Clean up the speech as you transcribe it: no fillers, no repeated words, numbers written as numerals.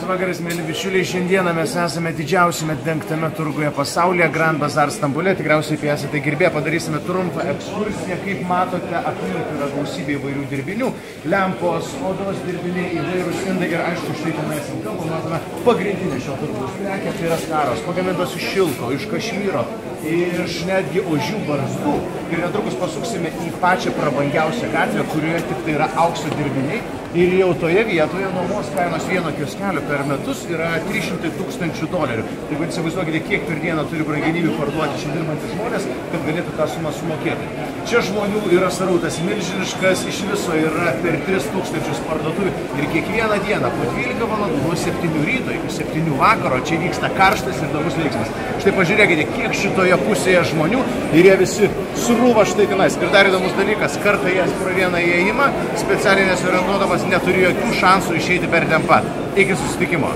vakaras, mėly bičiuliai. Šiandieną mes esame didžiausiame dengtame turguje pasaulyje, Grand Bazaar Stambule. Tikriausiai apie esate girdėję, padarysime trumpą ekskursiją. Kaip matote, aplink yra gausybė įvairių dirbinių. Lempos, odos dirbiniai, įvairūs indai ir aišku, štai tenais ant kalbo matome pagrindinę šio turgaus prekę, tai yra skaros, pagamintos iš šilko, iš kašmyro, iš netgi ožių barzdų. Ir netrukus pasuksime į pačią prabangiausią gatvę, kurioje tik tai yra aukso dirbiniai. Ir jau toje vietoje nuomos kainos vieno kioskelio per metus yra $300,000. Tai įsivaizduokite, kiek per dieną turi brangenybių parduoti čia dirbantys žmonės, kad galėtų tą sumą sumokėti. Čia žmonių yra srautas milžiniškas, iš viso yra per 3,000 parduotuvių. Ir kiekvieną dieną po 12 valandų nuo 7 ryto iki 7 vakaro čia vyksta karštas ir įdomus veiksmas. Štai pažiūrėkite, kiek šitoje pusėje žmonių ir jie visi srūva štai tenais. Ir dar įdomus dalykas, kartą jas pro vieną įėjimą, specialiai nesiorientuodamas neturi jokių šansų išeiti per ten pat. Iki susitikimo.